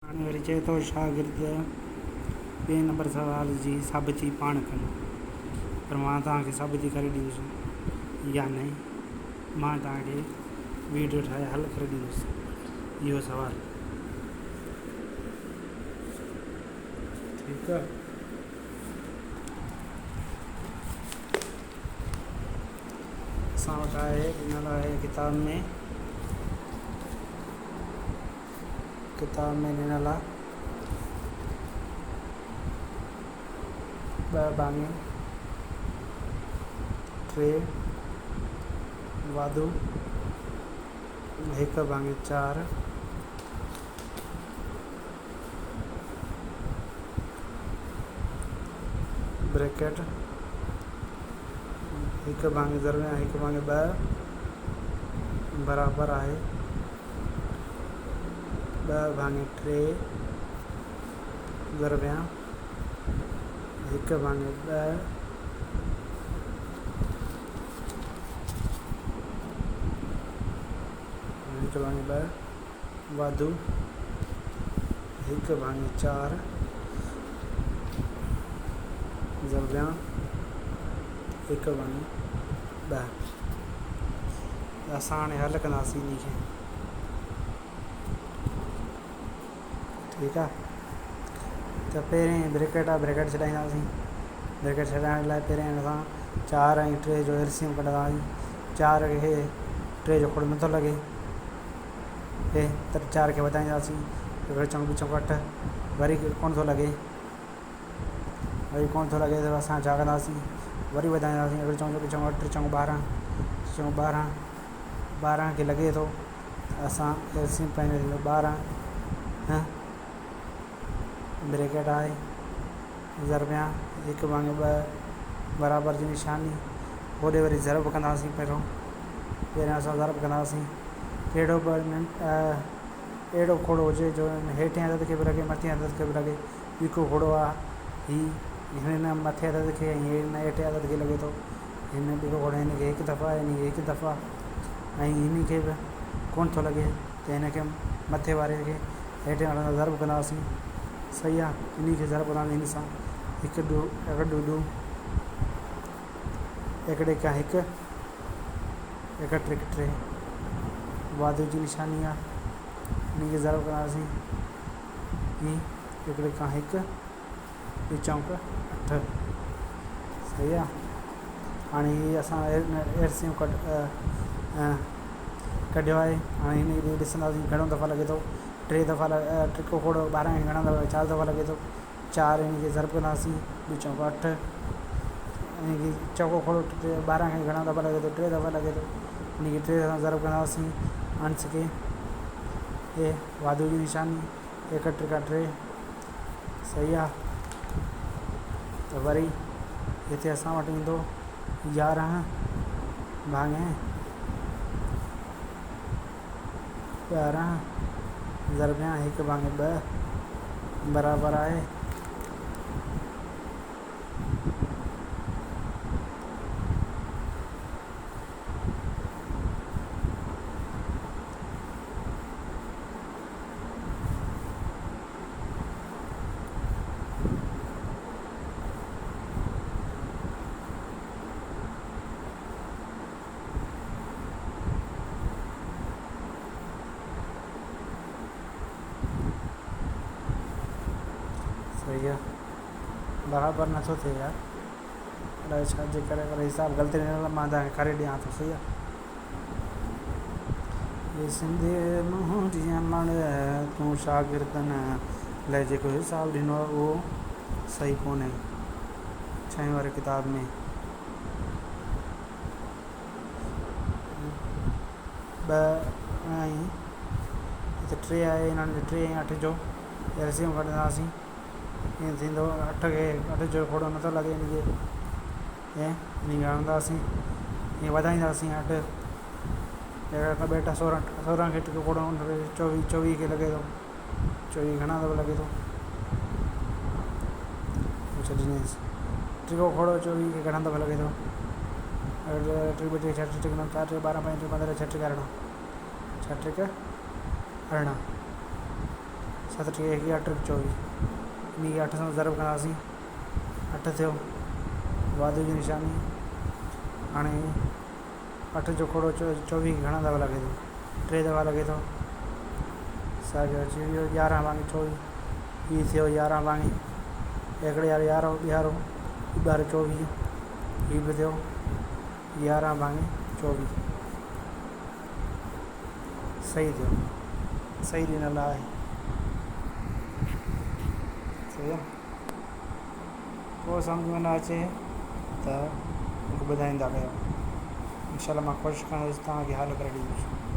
हाणे वरी चए थो शागिर्द ॿिए नंबर सवाल जी साबिती पाण कनि, पर मां तव्हांखे साबिती करे ॾींदुसि या न, मां तव्हांखे वीडियो ठाहे हल करे ॾींदुसि इहो सवाल। ठीकु आहे। असां वटि आहे ॾिनल आहे किताब में ॾिनल आहे 2/3 वाधू 1/4 ब्रैकेट 1/2 बराबर आहे 2/3 ज़रबिया 1/2 वाधू 1/4 ज़रबिया 1/2। असां हाणे हल कंदासीं इन खे। ठीकु आहे। त पहिरें ब्रैकेट छॾाईंदासीं। ब्रैकेट छॾाइण लाइ पहिरें असां 4 ऐं 3 जो एलसीएम कढंदासीं। 4 खे 3 जो खोड़ नथो लॻे, त 4 खे वधाईंदासीं, 1 चौं 2 चौं 8, वरी कोन थो लॻे त असां छा कंदासीं, वरी वधाईंदासीं, 1 चौं 2 चौं 8, 3 चौं 12, 12 खे लॻे थो, असां एलसीएम पाईंदासीं 12 ब्रैकेट आहे ज़रबिया 1/2 बराबर जी निशानी, होॾे वरी ज़रब कंदासीं। पहिरियों असां ज़रब कंदासीं, अहिड़ो खोड़ो हुजे जो हेठियां अदद खे बि लॻे, मथियां अदद खे बि लॻे। ॿिको खोड़ो आहे हिन मथे अदद खे ऐं हिन हेठि अदद खे लॻे थो, हिन ॿिको खोड़ो हिन खे 1 दफ़ा, हिन खे 1 दफ़ा, ऐं हिन खे बि कोन थो लॻे, त हिन खे मथे वारे खे हेठियां वारे सां ज़रब कंदासीं। सही आहे। इन खे ज़रब कंदासीं हिन सां, 1 ॾूं 1 ॾेखां 1, 1 ट्रिक 3 वाधू जी निशानी आहे। इन खे ज़रब कंदासीं 1 ॾेखां 1, 2 चौं 8। सही आहे। हाणे हीअ असां एलसीएम कढियो आहे। हाणे हिन खे ॾिसंदासीं घणो दफ़ा लॻे थो। 3 दफ़ा टिको खोड़ो 12 खे घणा दफ़ा, 4 दफ़ा लॻे थो। 4 इन खे ज़रब कंदासीं, 2 चौं 8, इन खे चौको खोड़ो 12 खे घणा दफ़ा लॻे थो, 3 दफ़ा लॻे थो, इन खे 3 सां ज़रब कंदासीं अंश खे, हे वाधू जी निशानी 1 ट्रिक 3। सही आहे। त वरी हिते असां वटि ईंदो 11/2 ज़रबिया 1/2 बराबर आहे 'सही आहे। बराबर नथो थिए यार, अलाए छाजे करे, पर हिसाब ग़लति ॾिनल, मां तव्हांखे करे ॾियां थो। सही आहे। ये सिंधी मुंहुं जीअं मण तूं शागिर्दनि लाइ जेको हिसाब ॾिनो आहे उहो सही कोन्हे। 6 वारी किताब में 2 ऐं 3 आहे, इन्हनि जो 3 ऐं 8 जो एलसीएम कढंदासीं। ईअं थींदो 8 जो खोड़ो नथो लॻे, इन खे इन खे हणंदासीं, ईअं वधाईंदासीं 8 16 खे टिको खोड़ो 24 खे लॻे थो, 24 घणा दफ़ा लॻे थो, छॾींदासीं। टिको खोड़ो 24 खे घणा दफ़ा लॻे थो, 3 ॿ 6 6 9 4 12 15 15 6 अरिड़हं 6 अरिड़हं। सतटीह 11 24 इन खे 8 सां ज़रब कंदासीं 8 थियो वाधू जी निशानी हाणे 8 जो खोड़ो 24 घणा दफ़ा लॻे थो 3 दफ़ा लॻे थो साॻियो अची वियो 11 भाङे 24 हीअ थियो 11 भाङे हिकिड़े वारो 11 24 हीअ बि थियो 11 भाङे 24 सही थियो सही ॾिनल आहे सही आहे पोइ सम्झ में न अचे त मूंखे ॿुधाईंदा कयो इनशाला मां कोशिशि कंदुसि तव्हांखे हल करे ॾींदुसि